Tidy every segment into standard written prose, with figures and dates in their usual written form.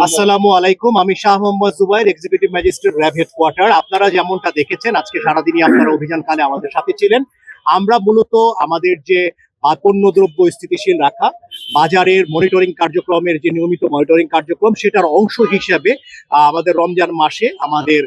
আসসালামু আলাইকুম, আমি Shah Mohammad Zubair, executive magistrate RAB headquarter. আপনারা যেমনটা দেখেছেন আজকে সারাদিনই আপনারা অভিযানকালে আমাদের সাথে ছিলেন। আমরা মূলত আমাদের যে পণ্যদ্রব্য স্থিতিশীল রাখা, বাজারের মনিটরিং কার্যক্রমের যে নিয়মিত মনিটরিং কার্যক্রম, সেটার অংশ হিসেবে আমাদের রমজান মাসে আমাদের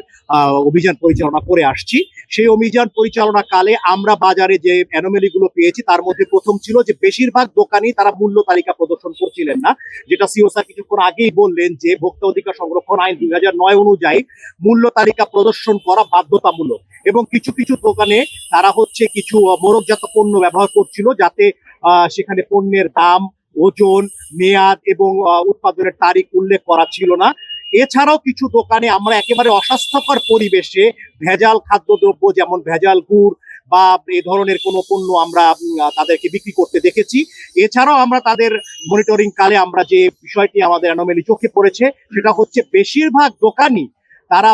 অভিযান পরিচালনা করে আসছি। সেই অভিযান পরিচালনা কালে আমরা বাজারে যে অ্যানোমেলি গুলো পেয়েছি, তার মধ্যে প্রথম ছিল যে বেশিরভাগ দোকানই তারা মূল্য তালিকা প্রদর্শন করছিলেন না, যেটা সিও স্যার কিছুক্ষণ আগেই বললেন যে ভোক্তা অধিকার সংরক্ষণ আইন 2009 অনুযায়ী মূল্য তালিকা প্রদর্শন করা বাধ্যতামূলক। এবং কিছু কিছু দোকানে তারা কিছু মোড়কজাত পণ্য ব্যবহার করছিল, যাতে সেখানে পণ্যের দাম, ওজন, মেয়াদ এবং উৎপাদনের তারিখ উল্লেখ করা ছিল না। এছাড়াও কিছু দোকানে আমরা একেবারে অস্বাস্থ্যকর পরিবেশে ভেজাল খাদ্যদ্রব্য, যেমন ভেজাল গুড় বা এই ধরনের কোনো পণ্য আমরা তাদেরকে বিক্রি করতে দেখেছি। এছাড়াও আমরা তাদের মনিটরিং কালে আমরা যে বিষয়টি আমাদের অ্যানোমেলি চোখে পড়েছে, সেটা হচ্ছে বেশিরভাগ দোকানই তারা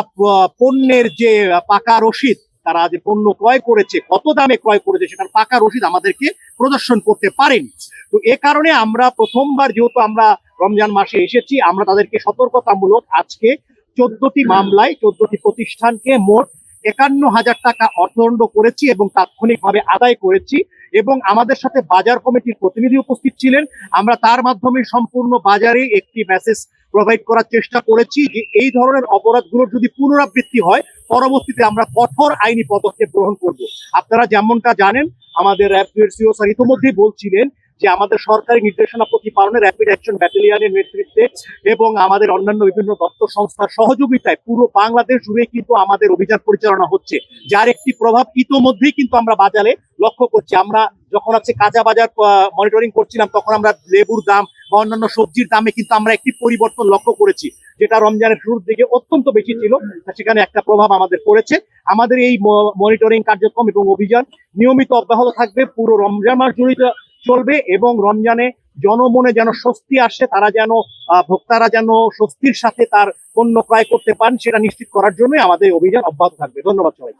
পণ্যের যে পাকা রসিদ, তারা যে পণ্য ক্রয় করেছে, কত দামে ক্রয় করেছে, সেটার পাকা রসিদ আমাদেরকে প্রদর্শন করতে পারেনি। তো এ কারণে আমরা প্রথমবার, যেহেতু আমরা রমজান মাসে এসেছি, আমরা তাদেরকে সতর্কতামূলক আজকে 14টি মামলায় 14টি প্রতিষ্ঠানকে মোট 51,000 টাকা অর্থদণ্ড করেছি এবং তাৎক্ষণিকভাবে আদায় করেছি। এবং আমাদের সাথে বাজার কমিটির প্রতিনিধি উপস্থিত ছিলেন। আমরা তার মাধ্যমে সম্পূর্ণ বাজারে একটি মেসেজ প্রোভাইড করার চেষ্টা করেছি যে এই ধরনের অপরাধগুলোর যদি পুনরাবৃত্তি হয়, পরবর্তীতে আমরা কঠোর আইনি পদক্ষেপ গ্রহণ করব। আপনারা যেমনটা জানেন, আমাদের র্যাব সিও স্যার ইতিমধ্যেই বলছিলেন যে আমাদের সরকারি নির্দেশনা প্রতিপালনে র্যাপিড অ্যাকশন ব্যাটালিয়নের নেতৃত্বে এবং আমাদের অন্যান্য বিভিন্ন দপ্তর সংস্থার সহযোগিতায় পুরো বাংলাদেশ জুড়ে কিন্তু আমাদের অভিযান পরিচালনা হচ্ছে, যার একটি প্রভাব ইতোমধ্যেই কিন্তু আমরা বাজারে লক্ষ্য করছি। আমরা যখন কাঁচা বাজার মনিটরিং করছিলাম, তখন আমরা লেবুর দাম বা অন্যান্য সবজির দামে কিন্তু আমরা একটি পরিবর্তন লক্ষ্য করেছি, যেটা রমজানের শুরুর দিকে অত্যন্ত বেশি ছিল। সেখানে একটা প্রভাব আমাদের পড়েছে। আমাদের এই মনিটরিং কার্যক্রম এবং অভিযান নিয়মিত অব্যাহত থাকবে, পুরো রমজান মাস জুড়ে চলবে এবং রমজানে জনমনে যেন স্বস্তি আসে, তারা যেন ভোক্তারা যেন স্বস্তির সাথে তার পণ্য ক্রয় করতে পারেন, সেটা নিশ্চিত করার জন্যই আমাদের অভিযান অব্যাহত থাকবে। ধন্যবাদ সবাই।